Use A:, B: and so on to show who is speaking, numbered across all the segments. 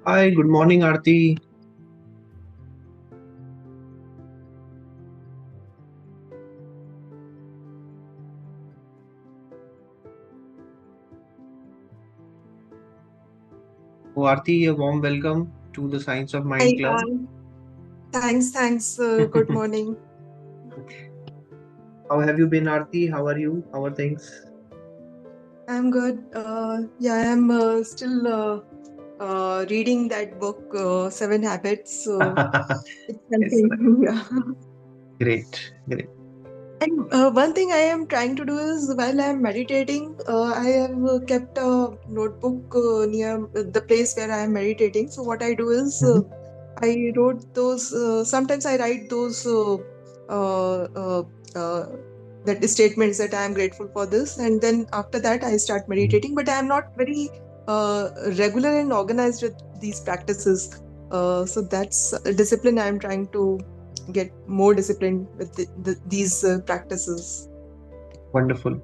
A: Hi, good morning, Aarti. Oh, Aarti, a warm welcome to the Science of Mind
B: Hi,
A: Club.
B: thanks. Good morning.
A: How have you been, Aarti? How are you? How are things?
B: I'm good. Yeah, I'm still reading that book, Seven Habits. So it's
A: Yes, right.
B: something. Yeah.
A: Great, great.
B: And one thing I am trying to do is while I'm meditating, I have kept a notebook near the place where I am meditating. So what I do is
A: Mhm.
B: I wrote those. Sometimes I write those uh, uh, uh, that statements that I am grateful for this, and then after that I start meditating. But I am not very regular and organized with these practices. So that's a discipline I am trying to get more disciplined with these practices.
A: Wonderful.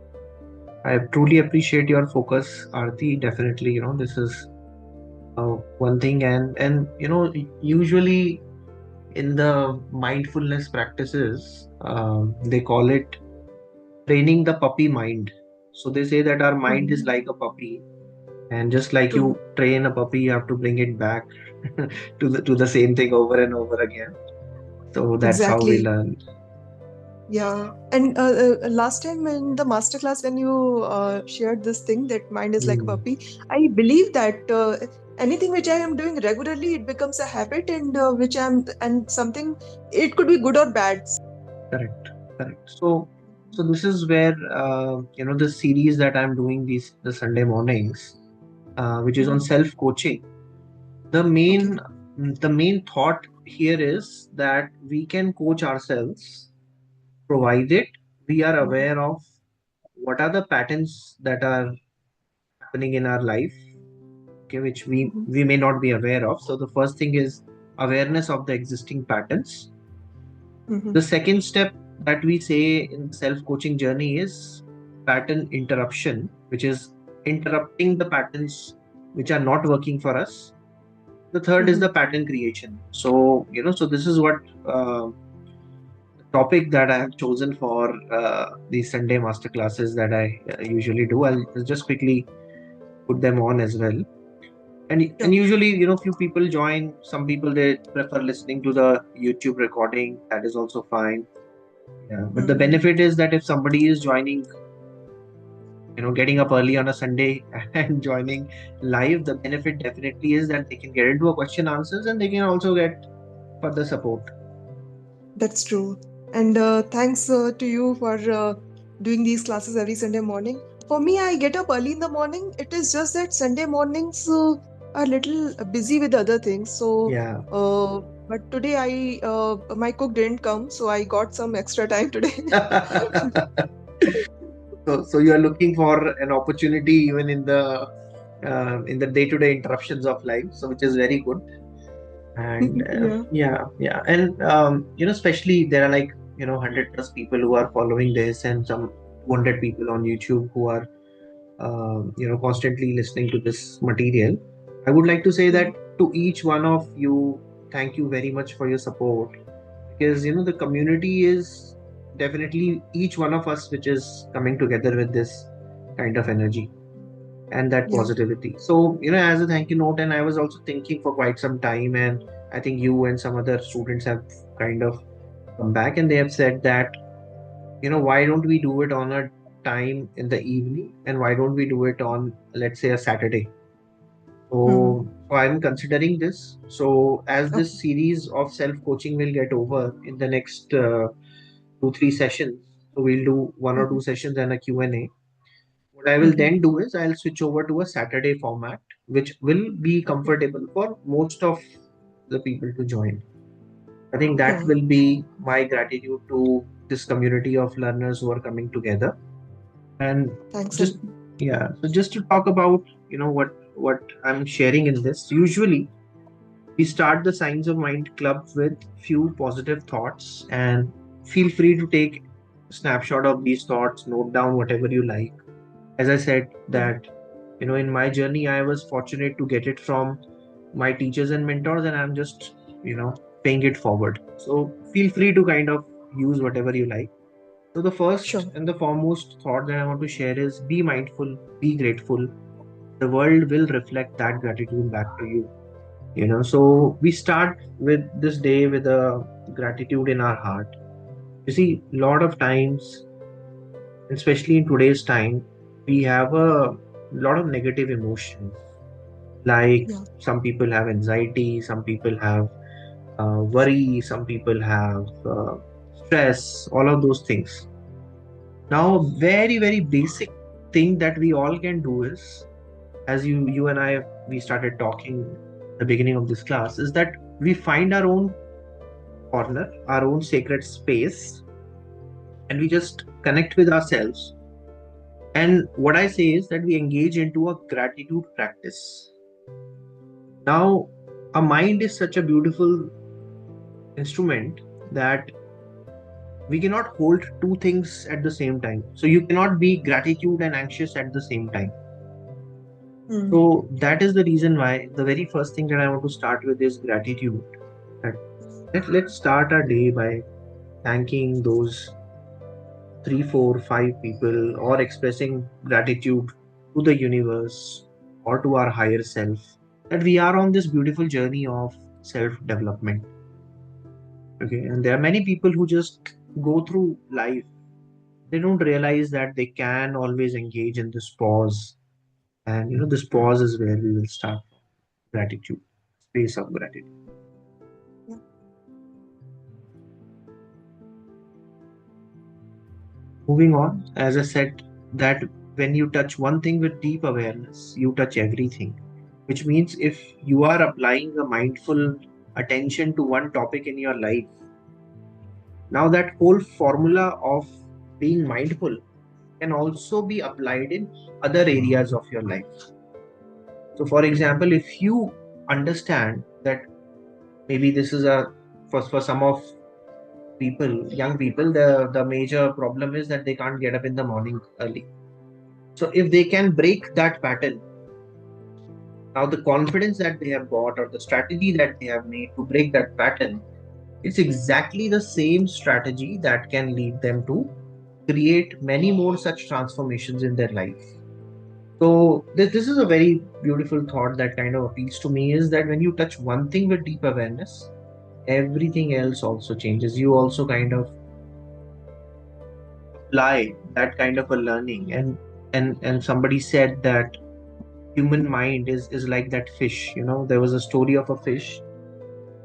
A: I truly appreciate your focus, Aarti. Definitely, this is one thing, and usually in the mindfulness practices, they call it training the puppy mind. So they say that our mind is
B: Mhm.
A: like a puppy, and just like
B: True.
A: you train a puppy, you have to bring it back to the same thing over and over again. So that's how we
B: Exactly.
A: learn.
B: Yeah. And last time in the masterclass, when you shared this thing that mind is like a
A: Hmm.
B: puppy, I believe that anything which I am doing regularly, it becomes a habit, and and something, it could be good or bad.
A: Correct, correct. So this is where the series that I'm doing these the Sunday mornings, which is on
B: Mhm.
A: self coaching. The
B: Okay.
A: main the main thought here is that we can coach ourselves, provided we are
B: Mhm.
A: aware of what are the patterns that are happening in our life, okay, which we
B: Mhm.
A: we may not be aware of. So the first thing is awareness of the existing patterns. The
B: Mhm.
A: second step that we say in the self coaching journey is pattern interruption, which is interrupting the patterns which are not working for us. The third is the
B: Mhm.
A: pattern creation. So this is what topic that I have chosen for the Sunday master classes that I usually do. I'll just quickly put them on as well. And
B: Sure.
A: usually, few people join. Some people they prefer listening to the YouTube recording. That is also fine. Yeah. But the
B: Mhm.
A: benefit is that if somebody is joining, getting up early on a Sunday and joining live, the benefit definitely is that they can get into a question answers and they can also get further support.
B: That's true. And thanks to you for doing these classes every Sunday morning. For me, I get up early in the morning. It is just that Sunday mornings are a little busy with other things.
A: Yeah.
B: But today my cook didn't come, so I got some extra time today.
A: So you are looking for an opportunity even in the day-to-day interruptions of life, so which is very good. And
B: Yeah.
A: yeah, and especially there are like 100 plus people who are following this, and some 200 people on YouTube who are constantly listening to this material. I would like to say that
B: Mhm.
A: to each one of you, thank you very much for your support, because the community is definitely each one of us which is coming together with this kind of energy and that
B: Yeah.
A: positivity. So as a thank you note, and I was also thinking for quite some time, and I think you and some other students have kind of come back and they have said that why don't we do it on a time in the evening, and why don't we do it on, let's say, a Saturday.
B: Mhm.
A: So I'm considering this. So as
B: Okay.
A: this series of self coaching will get over in the next 2 3 sessions, so we'll do one or
B: Mhm.
A: two sessions and a Q&A. What I will
B: Mhm.
A: then do is I'll switch over to a Saturday format, which will be
B: Okay.
A: comfortable for most of the people to join. I think that
B: Yeah.
A: will be my gratitude to this community of learners who are coming together. And
B: Thanks a
A: just
B: lot.
A: yeah, so just to talk about what I'm sharing in this. Usually we start the Science of Mind Club with few positive thoughts, and feel free to take a snapshot of these thoughts, note down whatever you like. As I said
B: Mhm.
A: that in my journey I was fortunate to get it from my teachers and mentors, and I'm just, paying it forward. So feel free to kind of use whatever you like. So the first
B: Sure.
A: and the foremost thought that I want to share is be mindful, be grateful. The world will reflect that gratitude back to you. So we start with this day with a gratitude in our heart. You see, a lot of times, especially in today's time, we have a lot of negative emotions. Like
B: Yeah.
A: some people have anxiety, some people have worry, some people have stress, all of those things. Now, a very, very basic thing that we all can do is, as you and I, we started talking at the beginning of this class, is that we find our own corner, our own sacred space, and we just connect with ourselves. And what I say is that we engage into a gratitude practice. Now, a mind is such a beautiful instrument that we cannot hold two things at the same time. So you cannot be gratitude and anxious at the same time.
B: Mm.
A: So that is the reason why the very first thing that I want to start with is gratitude. That let's start our day by thanking those three, four, five people, or expressing gratitude to the universe or to our higher self, that we are on this beautiful journey of self development. Okay, and there are many people who just go through life. They don't realize that they can always engage in this pause, and this pause is where we will start gratitude, space of gratitude.
B: Yeah.
A: Moving on, as I said, that when you touch one thing with deep awareness, you touch everything. Which means if you are applying a mindful attention to one topic in your life, now that whole formula of being mindful can also be applied in other areas of your life. So, for example, if you understand that maybe this is a for some of people, young people, the major problem is that they can't get up in the morning early. So if they can break that pattern, now the confidence that they have got or the strategy that they have made to break that pattern, it's exactly the same strategy that can lead them to create many more such transformations in their life. So this is a very beautiful thought that kind of appeals to me, is that when you touch one thing with deep awareness, everything else also changes. You also kind of apply that kind of a learning, and somebody said that human mind is like that fish. There was a story of a fish,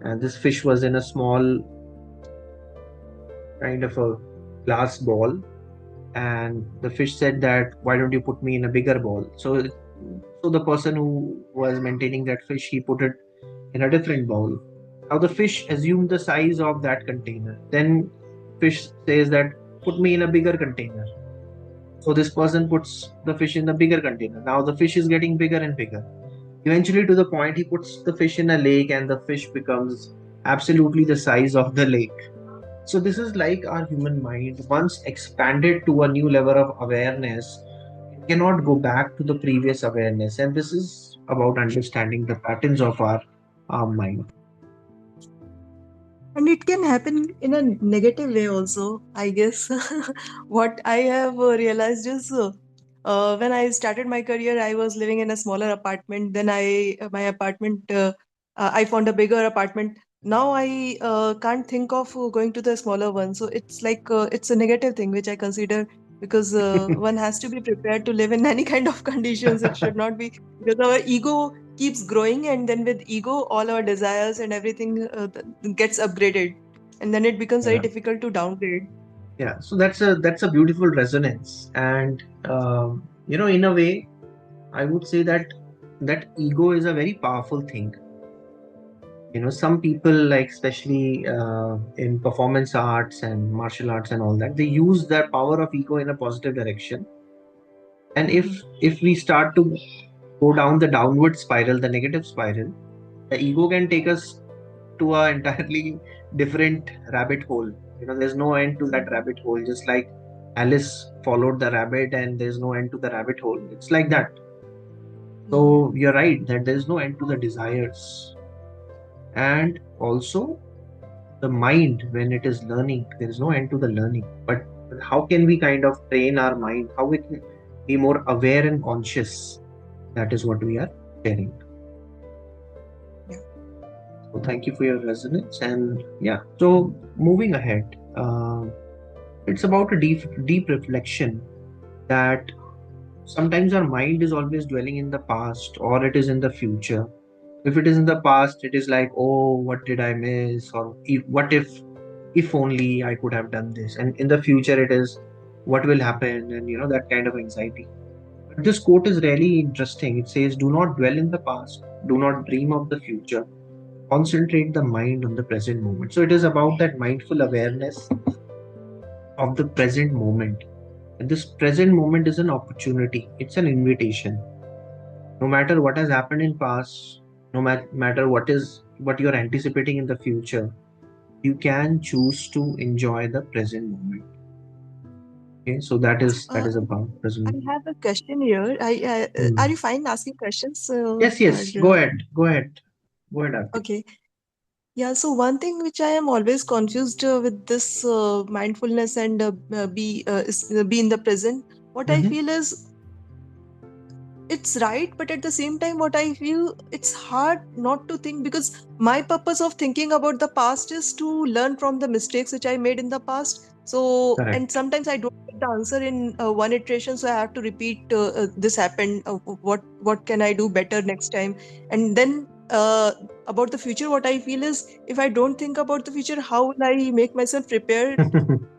A: and this fish was in a small kind of a glass ball, and the fish said that, why don't you put me in a bigger ball? So the person who was maintaining that fish, he put it in a different bowl. Now the fish assumed the size of that container. Then fish says that, put me in a bigger container. So this person puts the fish in the bigger container. Now the fish is getting bigger and bigger. Eventually, to the point, he puts the fish in a lake, and the fish becomes absolutely the size of the lake. So this is like our human mind. Once expanded to a new level of awareness, it cannot go back to the previous awareness. And this is about understanding the patterns of our mind.
B: And it can happen in a negative way also, I guess. What I have realized is when I started my career, I was living in a smaller apartment. Then my apartment, I found a bigger apartment. Now I can't think of going to the smaller one. So it's like it's a negative thing, which I consider, because one has to be prepared to live in any kind of conditions. It should not be, because our ego keeps growing, and then with ego all our desires and everything gets upgraded, and then it becomes very
A: Yeah.
B: difficult to downgrade.
A: Yeah. So that's a beautiful resonance, and in a way, I would say that ego is a very powerful thing. Some people, like especially in performance arts and martial arts and all that, they use that power of ego in a positive direction. And if
B: Hmm.
A: if we start to go down the downward spiral, the negative spiral, the ego can take us to a entirely different rabbit hole. There's no end to that rabbit hole, just like Alice followed the rabbit and there's no end to the rabbit hole. It's like that.
B: Mm.
A: So you're right that there is no end to the desires. And also the mind, when it is learning, there is no end to the learning. But how can we kind of train our mind? How we can be more aware and conscious? That is what we are sharing.
B: Yeah.
A: So thank you for your resonance. And yeah, so moving ahead, it's about a deep reflection that sometimes our mind is always dwelling in the past or it is in the future. If it is in the past, it is like, oh, what did I miss? Or what if only I could have done this? And in the future, it is what will happen? And that kind of anxiety. But this quote is really interesting. It says, do not dwell in the past, do not dream of the future, concentrate the mind on the present moment. So it is about that mindful awareness of the present moment. And this present moment is an opportunity, it's an invitation. No matter what has happened in past, no matter what you're anticipating in the future, you can choose to enjoy the present moment. Okay, so that is about present
B: I
A: moment.
B: have a question here. Are
A: Hmm.
B: you fine asking questions?
A: Yes,
B: Or,
A: yes, go ahead, Aarti.
B: okay. Yeah, so one thing which I am always confused with this mindfulness and be in the present. What I
A: Mm-hmm.
B: feel is it's right, but at the same time what I feel, it's hard not to think, because my purpose of thinking about the past is to learn from the mistakes which I made in the past. So, and
A: Correct.
B: sometimes I don't get the answer in one iteration, so I have to repeat, this happened, what can I do better next time. And then about the future, what I feel is, if I don't think about the future, how will I make myself prepared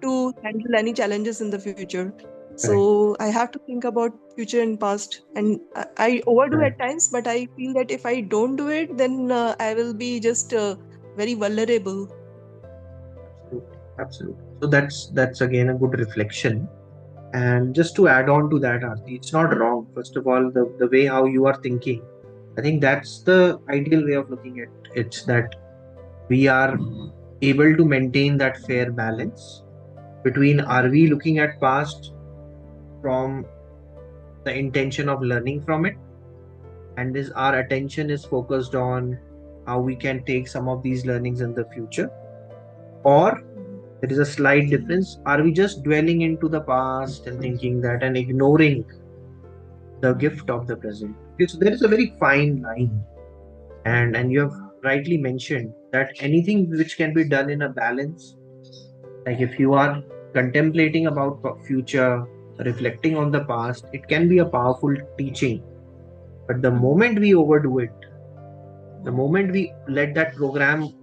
B: to handle any challenges in the future.
A: Correct.
B: So I have to think about future and past, and I overdo at
A: Correct.
B: times, but I feel that if I don't do it, then I will be just very vulnerable.
A: Absolutely. Absolutely. So that's again a good reflection. And just to add on to that, Aarti, it's not wrong. First of all, the way how you are thinking, I think that's the ideal way of looking at it. It's that we are able to maintain that fair balance between, are we looking at past from the intention of learning from it, and is our attention is focused on how we can take some of these learnings in the future, or there is a slight difference, are we just dwelling into the past and thinking that and ignoring the gift of the present. Okay, so there is a very fine line, and you have rightly mentioned that anything which can be done in a balance, like if you are contemplating about future, reflecting on the past, it can be a powerful teaching. But the moment we overdo it, the moment we let that program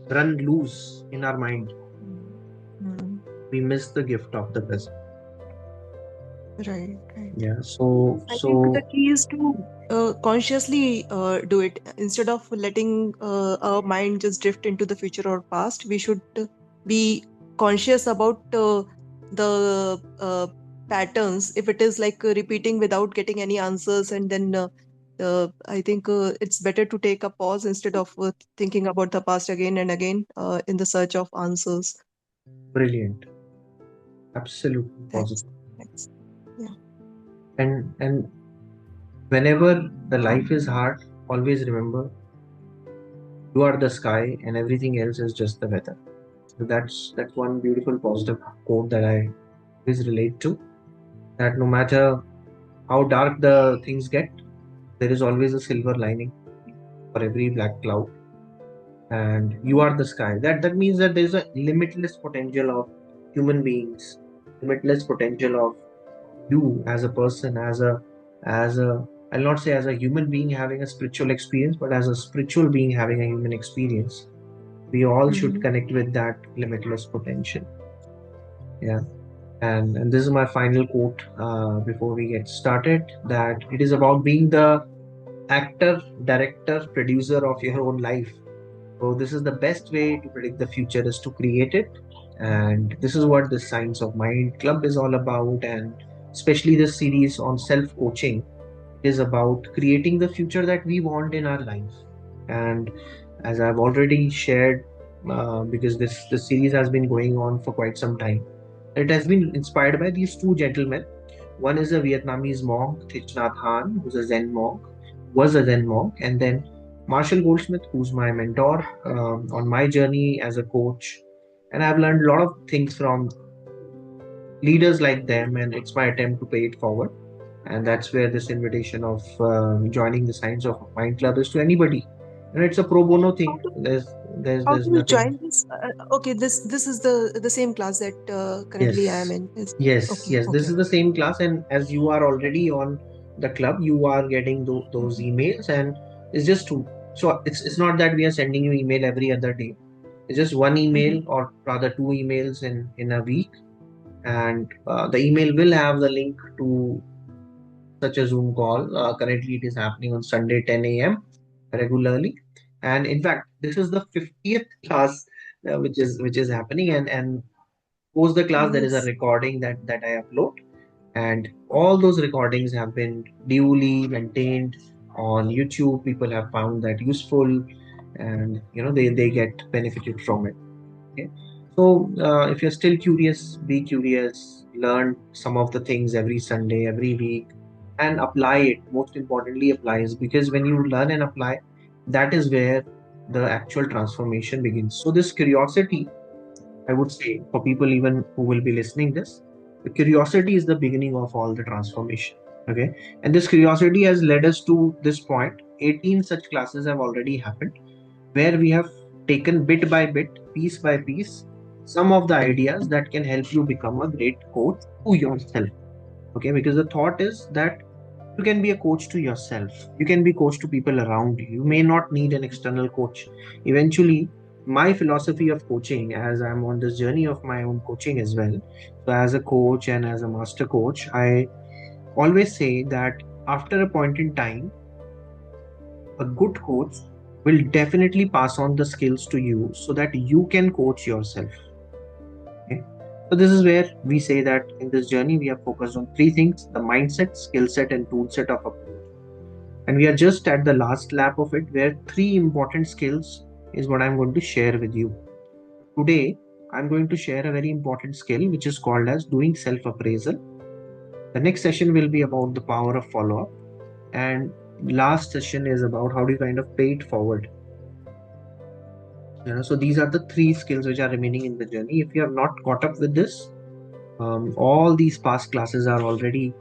A: run loose in our mind,
B: Mm.
A: we miss the gift of the present.
B: Right, right.
A: Yeah. So
B: I think the
A: so
B: key is to consciously do it instead of letting our mind just drift into the future or past. We should be conscious about the patterns. If it is like repeating without getting any answers, and then I think it's better to take a pause instead of thinking about the past again and again in the search of answers.
A: brilliant. Absolutely
B: Thanks.
A: positive.
B: Thanks. Yeah.
A: And whenever the life is hard, always remember you are the sky and everything else is just the weather. So that's one beautiful positive quote that I always relate to. That no matter how dark the things get, there is always a silver lining for every black cloud. And you are the sky. That means that there is a limitless potential of human beings, limitless potential of you as a person, as a I'll not say as a human being having a spiritual experience, but as a spiritual being having a human experience. We all should
B: Mm.
A: connect with that limitless potential. Yeah. And this is my final quote before we get started, that it is about being the actor, director, producer of your own life. So this is the best way to predict the future, is to create it. And this is what the Science of Mind Club is all about. And especially this series on self-coaching is about creating the future that we want in our life. And as I've already shared, because this series has been going on for quite some time, it has been inspired by these two gentlemen. One is a Vietnamese monk, Thich Nhat Hanh, who's a Zen monk, was a Zen monk, and then Marshall Goldsmith, who's my mentor on my journey as a coach. And I've learned a lot of things from leaders like them, and it's my attempt to pay it forward. And that's where this invitation of joining the Science of Mind Club is to anybody. And it's a pro bono thing.
B: How do how
A: There's
B: do you
A: nothing.
B: join this? Okay, this is the same class that currently I am
A: Yes,
B: in. Is
A: yes,
B: okay,
A: yes. This
B: okay,
A: is the same class, and as you are already on the club, you are getting those
B: mhm,
A: emails, and it's just two. So it's not that we are sending you email every other day. It's just one
B: mhm,
A: email, or rather two emails in a week, and the email will have the link to such a Zoom call. Currently, it is happening on Sunday 10 a.m. regularly, and in fact, this is the 50th class which is happening, and post the class there is a
B: nice.
A: recording that I upload, and all those recordings have been duly maintained on YouTube. People have found that useful, and they get benefited from it. Okay, so if you're still curious, be curious, learn some of the things every Sunday, every week, and apply it. Most importantly, applies, because when you learn and apply, that is where the actual transformation begins. So this curiosity, I would say, for people even who will be listening this, the curiosity is the beginning of all the transformation. Okay, and this curiosity has led us to this point. 18 such classes have already happened, where we have taken bit by bit, piece by piece, some of the ideas that can help you become a great coach to yourself. Okay, because the thought is that you can be a coach to yourself, you can be coach to people around you. You may not need an external coach. Eventually, my philosophy of coaching, as I'm on this journey of my own coaching as well, so as a coach and as a master coach, I always say that after a point in time, a good coach will definitely pass on the skills to you so that you can coach yourself. Okay? So this is where we say that in this journey we are focused on three things: the mindset, skill set, and tool set of a coach. And we are just at the last lap of it, where three important skills is what I'm going to share with you. Today, I'm going to share a very important skill which is called as doing self-appraisal. The next session will be about the power of follow-up. And last session is about how do you kind of pay it forward. So these are the three skills which are remaining in the journey. If you have not caught up with this, all these past classes are already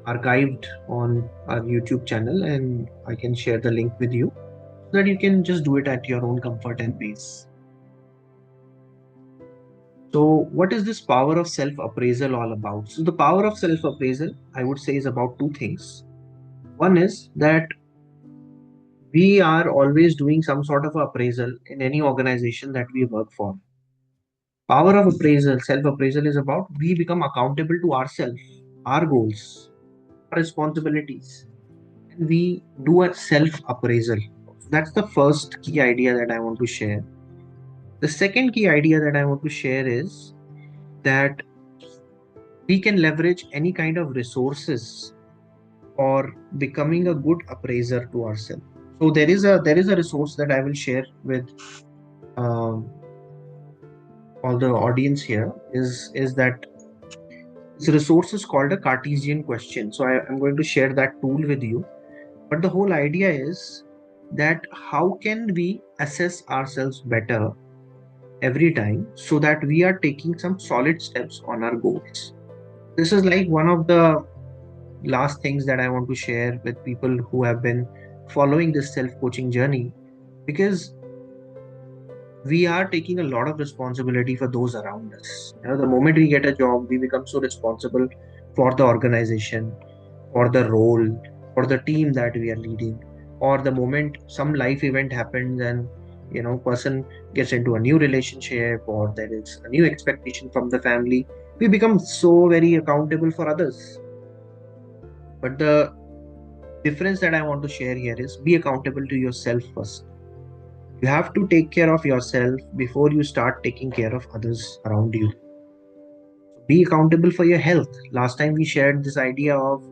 A: archived on our YouTube channel, and I can share the link with you so that you can just do it at your own comfort and pace. So, what is this power of self appraisal all about? So, the power of self appraisal, I would say, is about two things. One is that we are always doing some sort of appraisal in any organization that we work for. Power of appraisal, self appraisal, is about we become accountable to ourselves, our goals, our responsibilities, and we do a self appraisal. That's the first key idea that I want to share. The second key idea that I want to share is that we can leverage any kind of resources for becoming a good appraiser to ourselves. So there is a resource that I will share with um, all the audience here. Is that this resource is called a Cartesian question. So I'm going to share that tool with you. But the whole idea is that how can we assess ourselves better every time so that we are taking some solid steps on our goals. This is like one of the last things that I want to share with people who have been following this self coaching journey, because we are taking a lot of responsibility for those around us. The moment we get a job, we become so responsible for the organization, for the role, for the team that we are leading. Or the moment some life event happens and person gets into a new relationship, or there is a new expectation from the family, we become so very accountable for others. But the difference that I want to share here is be accountable to yourself first. You have to take care of yourself before you start taking care of others around you. Be accountable for your health. Last time we shared this idea of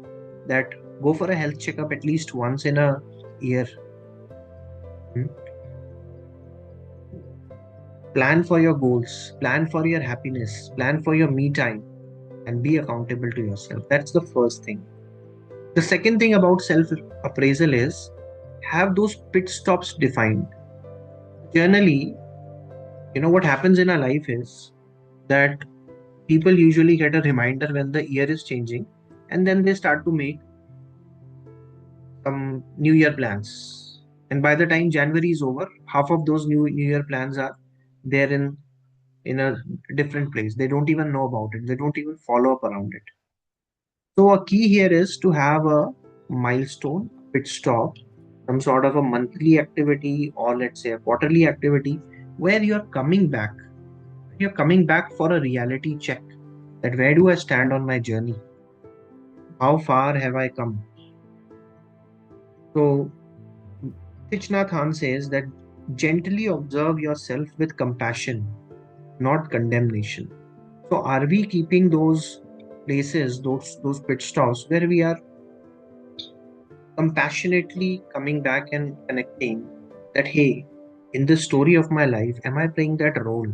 A: that go for a health checkup at least once in a year. Hmm? Plan for your goals, plan for your happiness, plan for your me time. and be accountable to yourself. That's the first thing. The second thing about self appraisal is have those pit stops defined. Generally, what happens in our life is that people usually get a reminder when the year is changing, and then they start to make some new year plans. And by the time January is over, half of those new year plans are there in a different place. They don't even know about it. They don't even follow up around it. So a key here is to have a milestone, pit stop, some sort of a monthly activity, or let's say a quarterly activity where you're coming back. You're coming back for a reality check, that where do I stand on my journey? How far have I come? So Thich Nhat Hanh says that gently observe yourself with compassion, not condemnation. So are we keeping those places, those pit stops where we are compassionately coming back and connecting that, hey, in this story of my life, am I playing that role?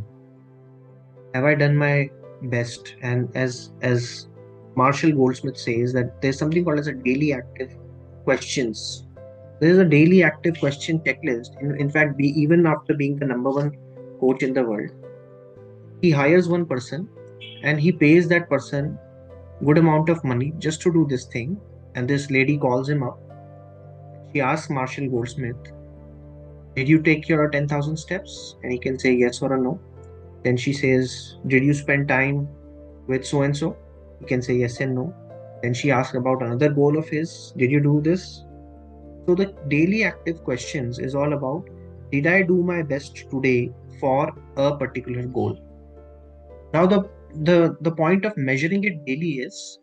A: Have I done my best? And as Marshall Goldsmith says, that there's something called as a daily active questions. There is a daily active question checklist. In fact, even after being the number one coach in the world, he hires one person and he pays that person good amount of money just to do this thing. And this lady calls him up. She asks Marshall Goldsmith, did you take your 10,000 steps? And he can say yes or a no. Then she says, did you spend time with so and so? He can say yes and no. Then she asks about another goal of his. Did you do this? So the daily active questions is all about, did I do my best today for a particular goal? Now the point of measuring it daily is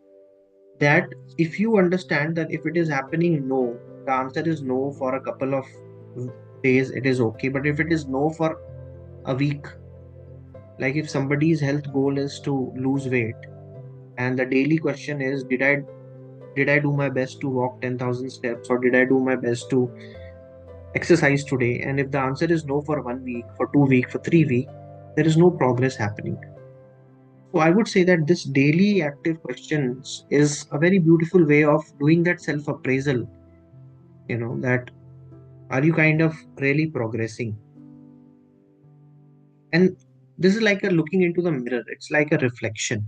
A: that if you understand that if it is happening no, the answer is no for a couple of days, it is okay. But if it is no for a week, like if somebody's health goal is to lose weight, and the daily question is, did I do my best to walk 10,000 steps, or did I do my best to exercise today? And if the answer is no for 1 week, for 2 weeks, for 3 weeks, there is no progress happening. So I would say that this daily active questions is a very beautiful way of doing that self appraisal. That are you kind of really progressing? And this is like a looking into the mirror, it's like a reflection.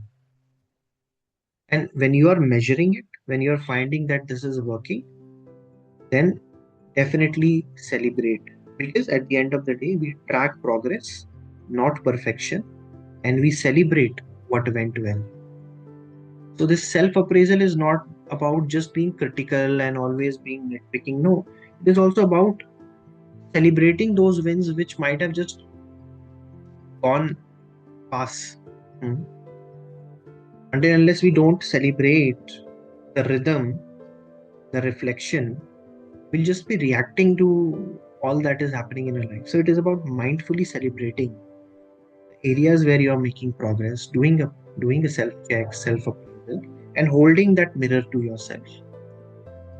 A: And when you are measuring it, when you are finding that this is working, then definitely celebrate. Because at the end of the day, we track progress, not perfection, and we celebrate what went well. So, this self appraisal is not about just being critical and always being nitpicking. No, it is also about celebrating those wins which might have just gone past. Hmm. Until unless we don't celebrate the rhythm, the reflection, we'll just be reacting to all that is happening in our life. So it is about mindfully celebrating areas where you are making progress, doing a self check, self appraisal, and holding that mirror to yourself.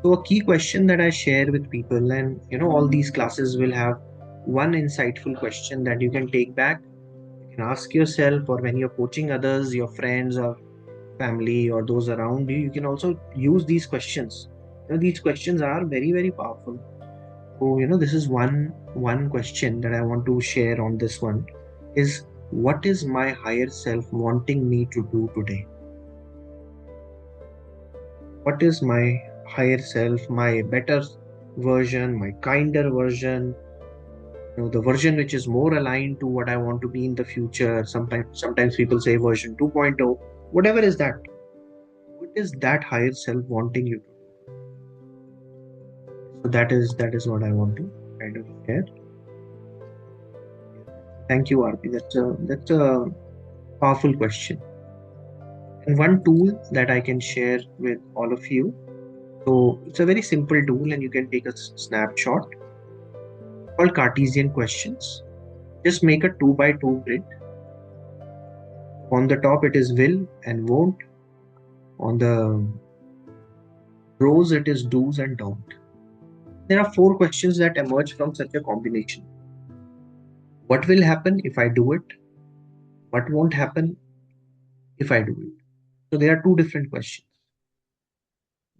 A: So a key question that I share with people, and all these classes will have one insightful question that you can take back. You can ask yourself, or when you're coaching others, your friends or family or those around you, you can also use these questions. These questions are very, very powerful. So, this is one question that I want to share on this one is, what is my higher self wanting me to do today? What is my higher self, my better version, my kinder version, the version which is more aligned to what I want to be in the future? Sometimes people say version 2.0, whatever is that. What is that higher self wanting you to do? So that is what I want to kind of share. Thank you, Arti. That's a powerful question. And one tool that I can share with all of you. So it's a very simple tool, and you can take a snapshot called Cartesian questions. Just make a 2 by 2 grid. On the top, it is will and won't. On the rows, it is do's and don't. There are 4 questions that emerge from such a combination. What will happen if I do it? What won't happen if I do it? So there are two different questions.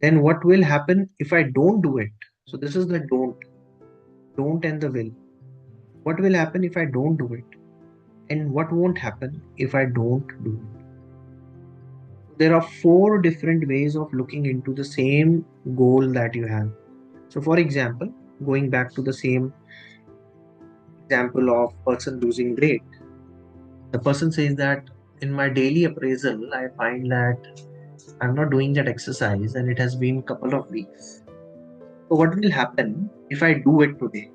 A: Then what will happen if I don't do it? So this is the don't and the will. What will happen if I don't do it? And what won't happen if I don't do it? There are four different ways of looking into the same goal that you have. So for example, going back to the same example of person losing weight, the person says that in my daily appraisal, I find that I'm not doing that exercise and it has been couple of weeks. So what will happen if I do it today?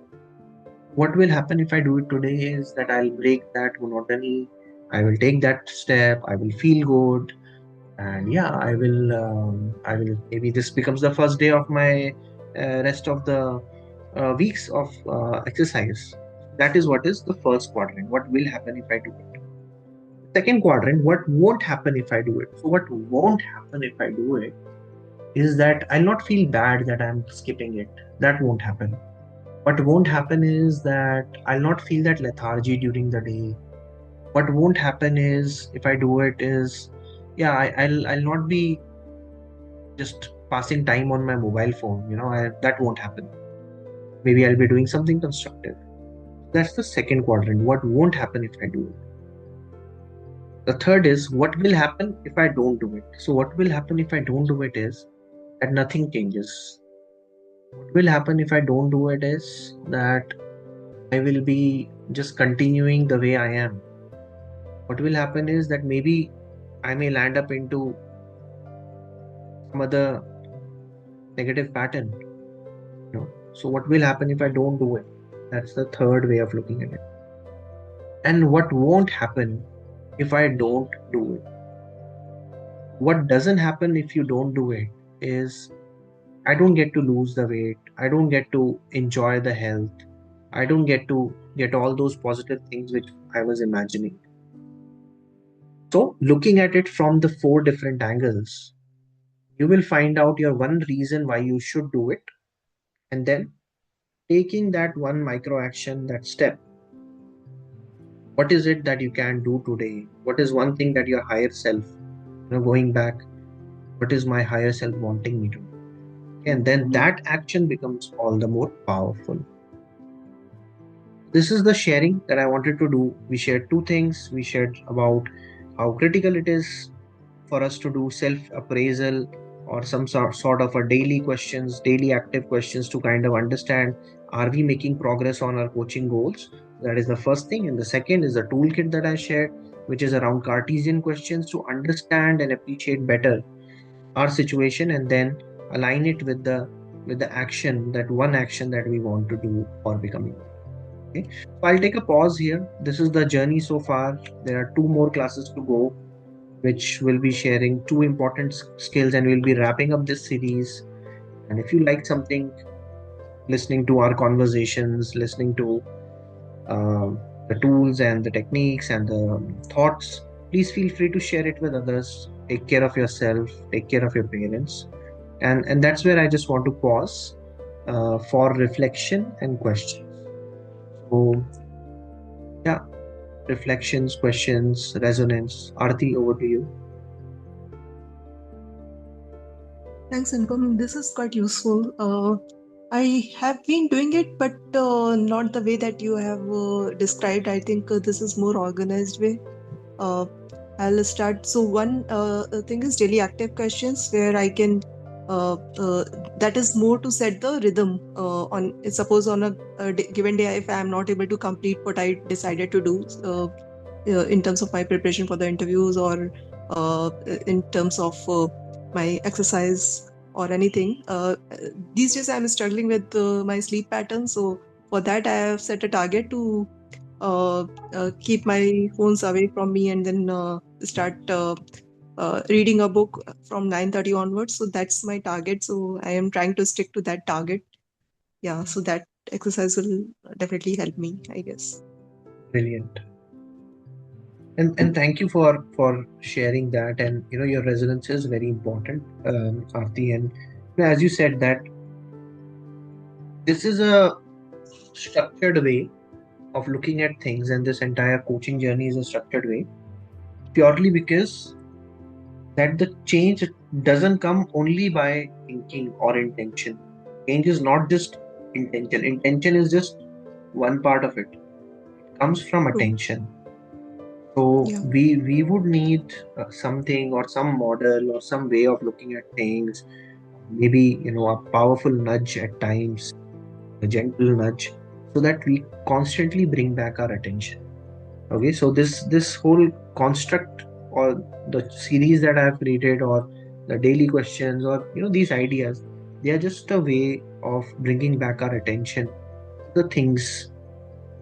A: What will happen if I do it today is that I'll break that monotony. I will take that step. I will feel good, and yeah, I will. Maybe this becomes the first day of my rest of the weeks of exercise. That is what is the first quadrant. What will happen if I do it? Second quadrant. What won't happen if I do it? So what won't happen if I do it is that I'll not feel bad that I'm skipping it. That won't happen. What won't happen is that I'll not feel that lethargy during the day. What won't happen is if I do it is, yeah, I'll not be just passing time on my mobile phone. That won't happen. Maybe I'll be doing something constructive. That's the second quadrant. What won't happen if I do it? The third is what will happen if I don't do it. So what will happen if I don't do it is that nothing changes. What will happen if I don't do it is that I will be just continuing the way I am. What will happen is that maybe I may land up into some other negative pattern. So what will happen if I don't do it? That's the third way of looking at it. And what won't happen if I don't do it? What doesn't happen if you don't do it is I don't get to lose the weight. I don't get to enjoy the health. I don't get to get all those positive things which I was imagining. So, looking at it from the four different angles, you will find out your one reason why you should do it, and then taking that one micro action, that step. What is it that you can do today? What is one thing that your higher self, going back, what is my higher self wanting me to do? And then that action becomes all the more powerful. This is the sharing that I wanted to do. We shared two things. We shared about how critical it is for us to do self appraisal or some sort of a daily questions, daily active questions to kind of understand, are we making progress on our coaching goals? That is the first thing. And the second is the toolkit that I shared, which is around Cartesian questions to understand and appreciate better our situation and then align it with the action, that one action that we want to do for becoming. Okay. So I'll take a pause here. This is the journey so far. There are two more classes to go, which will be sharing two important skills, and we'll be wrapping up this series. And if you like something, listening to our conversations, listening to uh, the tools and the techniques and the thoughts, please feel free to share it with others. Take care of yourself, take care of your parents. And that's where I just want to pause for reflection and questions. So, yeah, reflections, questions, resonance. Arti, over to you.
B: Thanks, Anupam. This is quite useful. I have been doing it, but not the way that you have described. I think this is more organized way. Uh, I'll start. So one thing is daily active questions where I can that is more to set the rhythm on. Suppose on a given day, if I am not able to complete what I decided to do in terms of my preparation for the interviews or in terms of my exercise or anything. These days, I'm struggling with my sleep pattern. So for that, I have set a target to uh, keep my phones away from me and then start reading a book from 9:30 onwards. So that's my target. So I am trying to stick to that target. Yeah, so that exercise will definitely help me, I guess.
A: Brilliant. And thank you for sharing that. And your resonance is very important, Arti. And as you said that this is a structured way of looking at things, and this entire coaching journey is a structured way purely because that the change doesn't come only by thinking or intention. Change is not just intention. Intention is just one part of it. It comes from
B: True.
A: attention. So
B: Yeah.
A: we would need something or some model or some way of looking at things. Maybe a powerful nudge at times, a gentle nudge, so that we constantly bring back our attention. Okay, so this whole construct or the series that I have created, or the daily questions, or these ideas, they are just a way of bringing back our attention to the things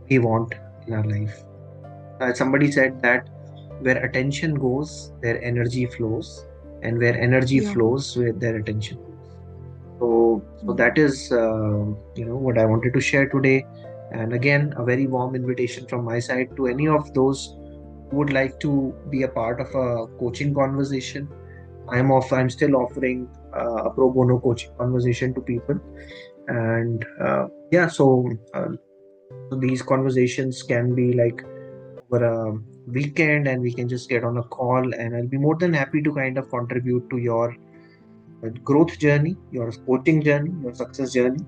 A: we want in our life. Somebody said that where attention goes, their energy flows, and where energy
B: Yeah.
A: flows, where their attention goes. So
B: Mm.
A: that is what I wanted to share today. And again, a very warm invitation from my side to any of those who would like to be a part of a coaching conversation. I'm still offering a pro bono coaching conversation to people, and yeah, so these conversations can be like over a weekend, and we can just get on a call, and I'll be more than happy to kind of contribute to your growth journey, your coaching journey, your success journey,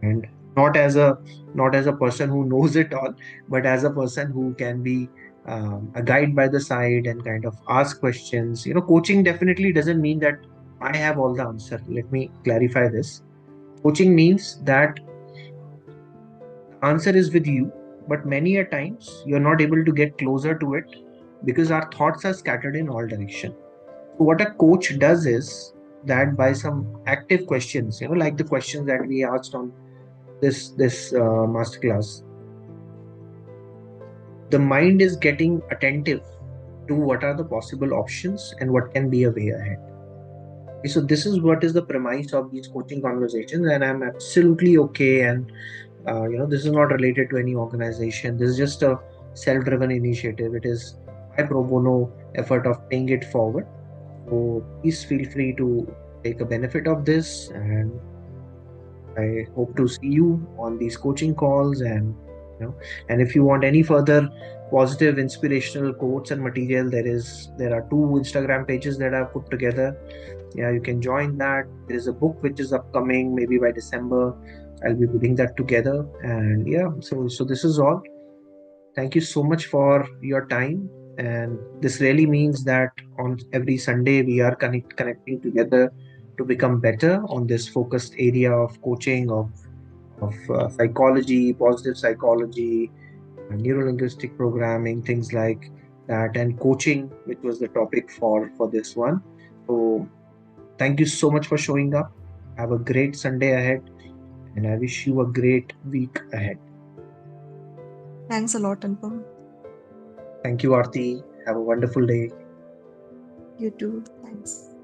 A: and not as a not as a person who knows it all, but as a person who can be a guide by the side and kind of ask questions. Coaching definitely doesn't mean that I have all the answer. Let me clarify this. Coaching means that the answer is with you, but many a times you're not able to get closer to it because our thoughts are scattered in all direction. So what a coach does is that by some active questions, like the questions that we asked on this masterclass, the mind is getting attentive to what are the possible options and what can be a way ahead. Okay, so this is what is the premise of these coaching conversations, and I'm absolutely okay. And this is not related to any organization. This is just a self-driven initiative. It is my pro bono effort of paying it forward. So please feel free to take a benefit of this, and I hope to see you on these coaching calls. And if you want any further positive inspirational quotes and material, there are two Instagram pages that I've put together. Yeah, you can join that. There is a book which is upcoming, maybe by December. I'll be putting that together. And yeah, so this is all. Thank you so much for your time. And this really means that on every Sunday we are connecting together to become better on this focused area of coaching, of psychology, positive psychology, neuro-linguistic programming, things like that, and coaching, which was the topic for this one. So thank you so much for showing up. Have a great Sunday ahead, and I wish you a great week ahead.
B: Thanks a lot, Anupam.
A: Thank you, Aarti. Have a wonderful day.
B: You too. Thanks.